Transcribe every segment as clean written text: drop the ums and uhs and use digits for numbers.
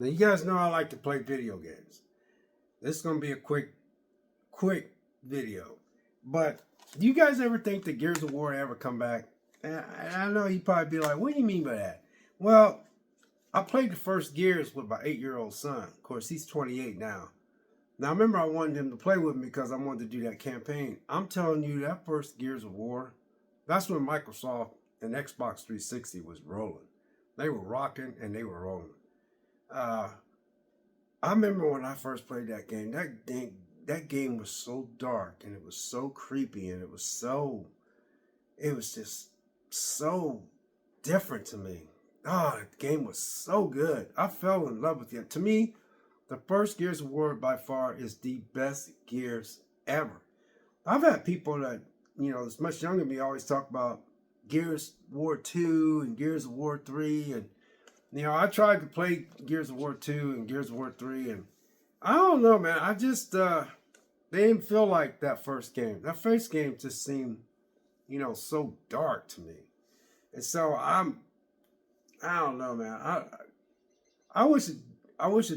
Now, you guys know I like to play video games. This is going to be a quick video. But do you guys ever think that Gears of War ever come back? And I know you'd probably be like, what do you mean by that? Well, I played the first Gears with my 8-year-old son. Of course, he's 28 now. Now, I remember I wanted him to play with me because I wanted to do that campaign. I'm telling you, that first Gears of War, that's when Microsoft and Xbox 360 was rolling. They were rocking and they were rolling. Uh, I remember when I first played that game. That game was so dark and it was so creepy and it was just so different to me. Oh, the game was so good. I fell in love with it. To me, the first Gears of War by far is the best Gears ever. I've had people that, that's much younger than me always talk about Gears of War 2 and Gears of War 3. And, I tried to play Gears of War 2 and Gears of War 3. And I don't know, man. I just, they didn't feel like that first game. That first game just seemed, so dark to me. And so I don't know, man. I wish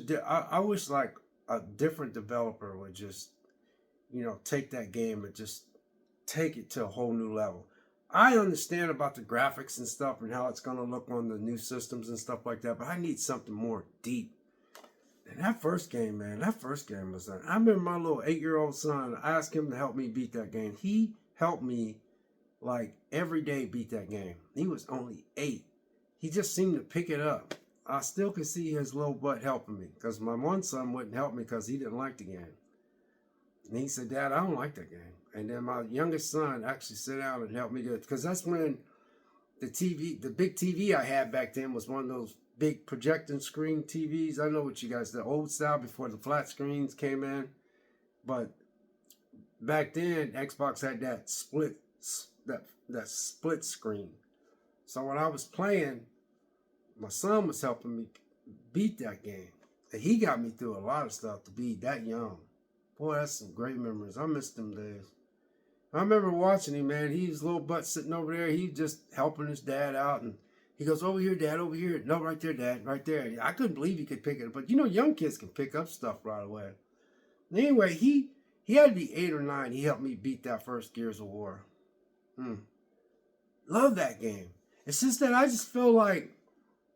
like a different developer would just, take that game and just take it to a whole new level. I understand about the graphics and stuff and how it's going to look on the new systems and stuff like that, but I need something more deep. And that first game, man, was, I remember my little 8-year-old son, I asked him to help me beat that game. He helped me like every day beat that game. He was only 8. He just seemed to pick it up. I still can see his little butt helping me because my one son wouldn't help me because he didn't like the game. And he said, Dad, I don't like that game. And then my youngest son actually sat down and helped me do it because that's when the big TV I had back then was one of those big projecting screen TVs. I know what you guys, the old style before the flat screens came in. But back then, Xbox had that split screen. So when I was playing, my son was helping me beat that game. And he got me through a lot of stuff to be that young. Boy, that's some great memories. I miss them days. I remember watching him, man. His little butt sitting over there. He just helping his dad out. And he goes, over here, Dad, over here. No, right there, Dad, right there. I couldn't believe he could pick it up. But, young kids can pick up stuff right away. Anyway, he had to be 8 or 9. He helped me beat that first Gears of War. Love that game. It's just that I just feel like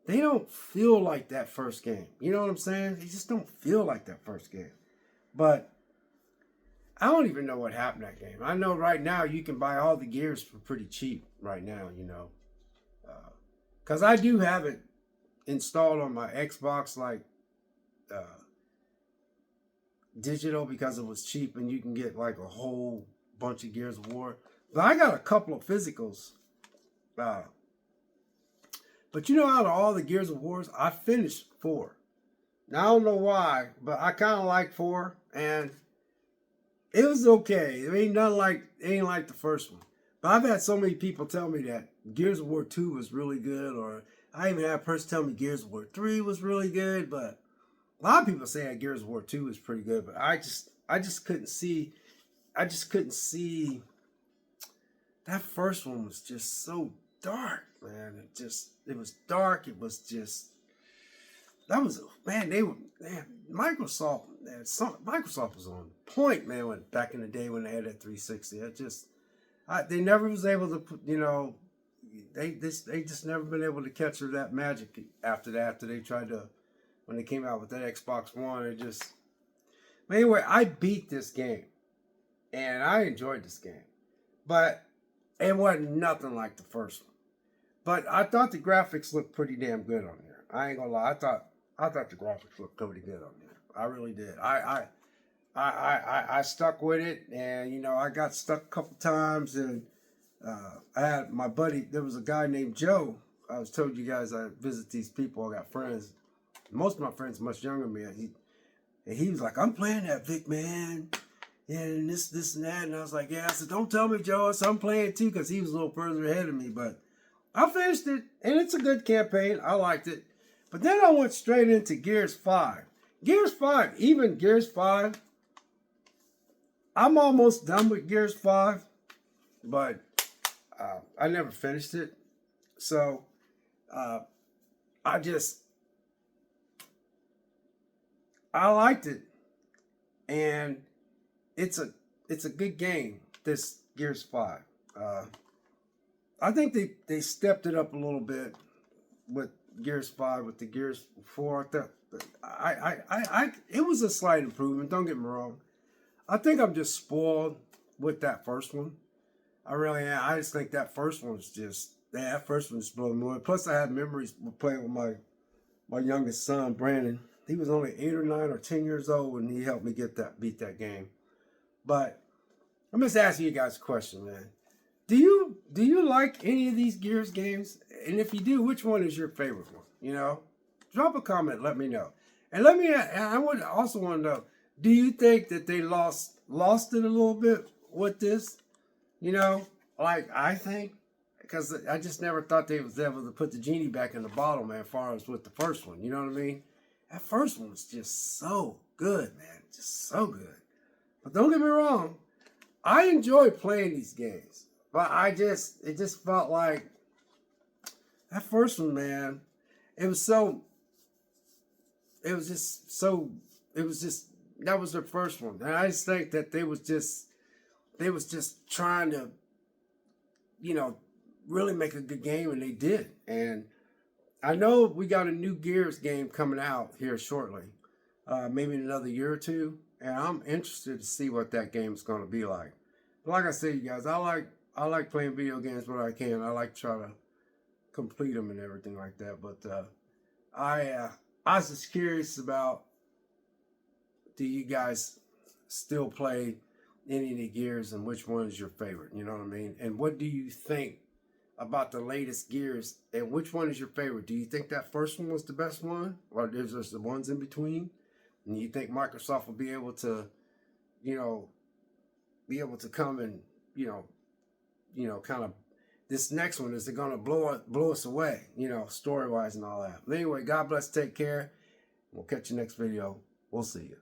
they don't feel like that first game. You know what I'm saying? They just don't feel like that first game. But I don't even know what happened to that game. I know right now you can buy all the gears for pretty cheap right now, Because I do have it installed on my Xbox, like digital, because it was cheap and you can get like a whole bunch of Gears of War. But I got a couple of physicals. But out of all the Gears of Wars, I finished 4. Now, I don't know why, but I kind of like 4, and it was okay. It ain't like the first one. But I've had so many people tell me that Gears of War 2 was really good, or I even had a person tell me Gears of War 3 was really good, but a lot of people say that Gears of War 2 was pretty good, but I just couldn't see that first one was just so dark, man. It was dark. It was just, Microsoft was on point, man, back in the day when they had that 360. They never was able to put, they just never been able to catch that magic after that. After they tried to, when they came out with that Xbox One, But anyway, I beat this game, and I enjoyed this game, but it wasn't nothing like the first one. But I thought the graphics looked pretty damn good on there. I ain't gonna lie. I thought the graphics looked pretty good on there. I really did. I stuck with it, and I got stuck a couple times, and I had my buddy. There was a guy named Joe. I was told you guys I visit these people. I got friends. Most of my friends much younger than me. He was like, "I'm playing that, Vic, man. Yeah, and this and that." And I was like, "Yeah." I said, "Don't tell me, Joe. So I'm playing too," because he was a little further ahead of me. But I finished it, and it's a good campaign. I liked it. But then I went straight into Gears 5. Even Gears 5, I'm almost done with Gears 5, but I never finished it. So I just, I liked it, and it's a good game. This Gears 5. I think they stepped it up a little bit with Gears 5, with the Gears 4. It was a slight improvement. Don't get me wrong. I think I'm just spoiled with that first one. I really am. I just think that first one was just, that first one just blew me away. Plus, I had memories of playing with my youngest son, Brandon. He was only 8 or 9 or 10 years old when he helped me beat that game. But I'm just asking you guys a question, man. Do you like any of these Gears games? And if you do, which one is your favorite one? You know, drop a comment. Let me know. And I would also want to know, do you think that they lost it a little bit with this? You know, like I think, because I just never thought they was able to put the genie back in the bottle, man, as far as with the first one. You know what I mean? That first one was just so good, man. Just so good. But don't get me wrong, I enjoy playing these games. But it just felt like that first one, man, that was their first one. And I just think that they was just trying to, you know, really make a good game, and they did. And I know we got a new Gears game coming out here shortly, maybe in another year or two, and I'm interested to see what that game is going to be like. But like I said, you guys, I like playing video games when I can. I like to try to complete them and everything like that. But I was just curious about, do you guys still play any of the Gears, and which one is your favorite? You know what I mean? And what do you think about the latest Gears, and which one is your favorite? Do you think that first one was the best one, or there's just the ones in between? And you think Microsoft will be able to, you know, come and, you know, kind of, this next one, is it going to blow us away, you know, story-wise and all that? But anyway, God bless, take care. We'll catch you next video. We'll see you.